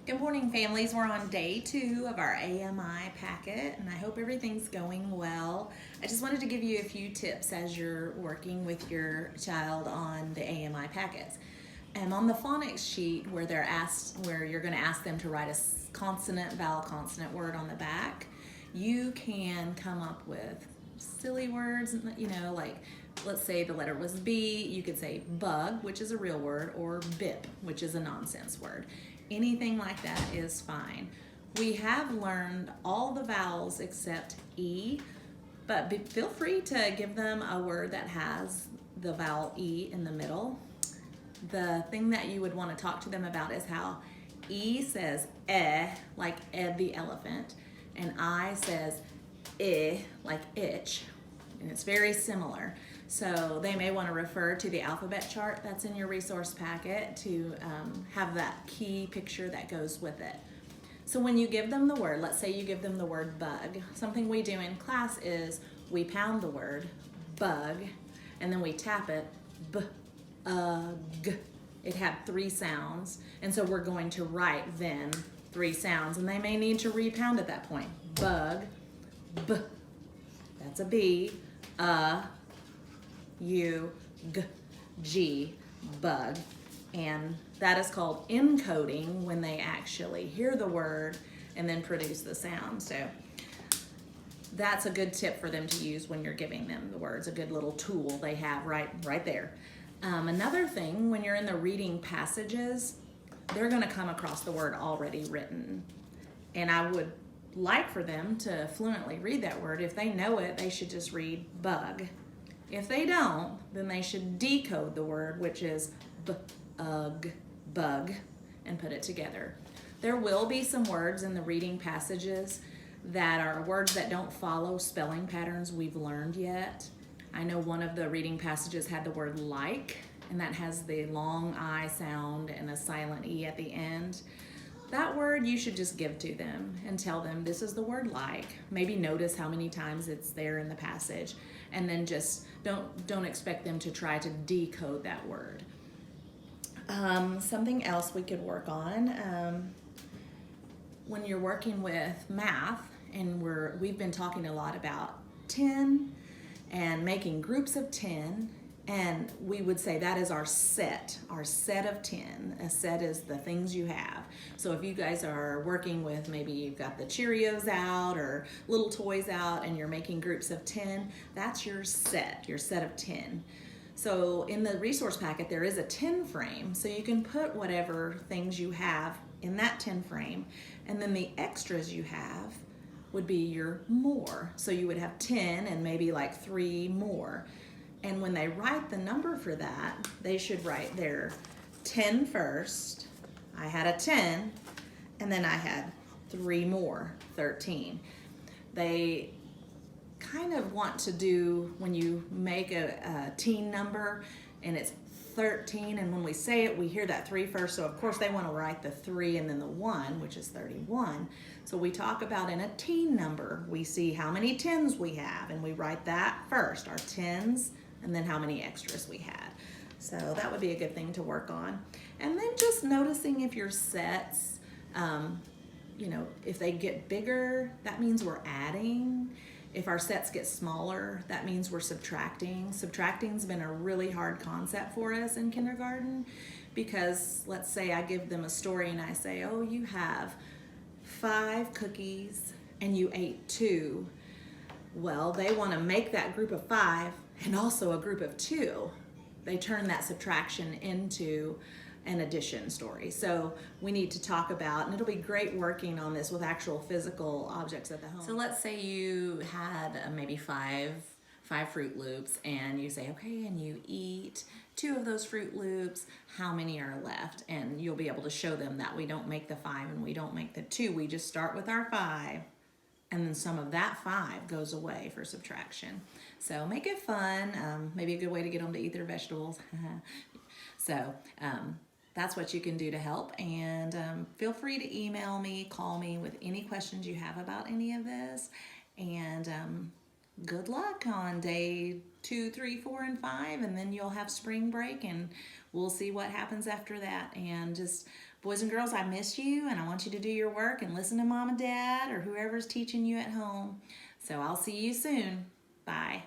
Good morning, families. We're on day 2 of our AMI packet, and I hope everything's going well. I just wanted to give you a few tips as you're working with your child on the AMI packets. And on the phonics sheet, where you're going to ask them to write a consonant, vowel, consonant word on the back, you can come up with silly words, like let's say the letter was B, you could say bug, which is a real word, or bip, which is a nonsense word. Anything like that is fine. We have learned all the vowels except E, but feel free to give them a word that has the vowel E in the middle. The thing that you would want to talk to them about is how E says like the elephant, and I says like itch, and it's very similar. So they may want to refer to the alphabet chart that's in your resource packet to have that key picture that goes with it. So when you give them the word, let's say you give them the word bug, something we do in class is we pound the word bug and then we tap it b-ug. It had 3 sounds, and so we're going to write then 3 sounds, and they may need to repound at that point. Bug, b, that's a B, U, G, G, bug. And that is called encoding when they actually hear the word and then produce the sound. So that's a good tip for them to use when you're giving them the words, a good little tool they have right there. Another thing, when you're in the reading passages, they're going to come across the word already written. And I would like for them to fluently read that word. If they know it, they should just read bug. If they don't, then they should decode the word, which is bug, and put it together. There will be some words in the reading passages that are words that don't follow spelling patterns we've learned yet. I know one of the reading passages had the word like, and that has the long I sound and a silent E at the end. That word you should just give to them and tell them this is the word like. Maybe notice how many times it's there in the passage, and then just don't expect them to try to decode that word. Something else we could work on when you're working with math, and we've been talking a lot about 10 and making groups of 10. And we would say that is our set of 10. A set is the things you have. So if you guys are working with, maybe you've got the Cheerios out or little toys out and you're making groups of 10, that's your set of 10. So in the resource packet, there is a 10 frame. So you can put whatever things you have in that 10 frame. And then the extras you have would be your more. So you would have 10 and maybe like 3 more. And when they write the number for that, they should write their 10 first. I had a 10, and then I had 3 more, 13. They kind of want to do, when you make a teen number and it's 13, and when we say it, we hear that 3 first. So of course they want to write the 3 and then the 1, which is 31. So we talk about in a teen number, we see how many 10s we have, and we write that first, our 10s, and then how many extras we had. So that would be a good thing to work on. And then just noticing if your sets, if they get bigger, that means we're adding. If our sets get smaller, that means we're subtracting. Subtracting's been a really hard concept for us in kindergarten, because let's say I give them a story and I say, oh, you have 5 cookies and you ate 2. Well, they want to make that group of 5 and also a group of 2. They turn that subtraction into an addition story. So we need to talk about, and it'll be great working on this with actual physical objects at the home. So let's say you had maybe five Fruit Loops, and you say, okay, and you eat 2 of those Fruit Loops, how many are left? And you'll be able to show them that we don't make the 5 and we don't make the 2. We just start with our 5. And then some of that 5 goes away for subtraction. So make it fun. Maybe a good way to get them to eat their vegetables. So that's what you can do to help. And feel free to email me, call me with any questions you have about any of this. And good luck on day 2, 3, 4, and 5. And then you'll have spring break, and we'll see what happens after that. And just Boys and girls, I miss you, and I want you to do your work and listen to mom and dad or whoever's teaching you at home. So I'll see you soon. Bye.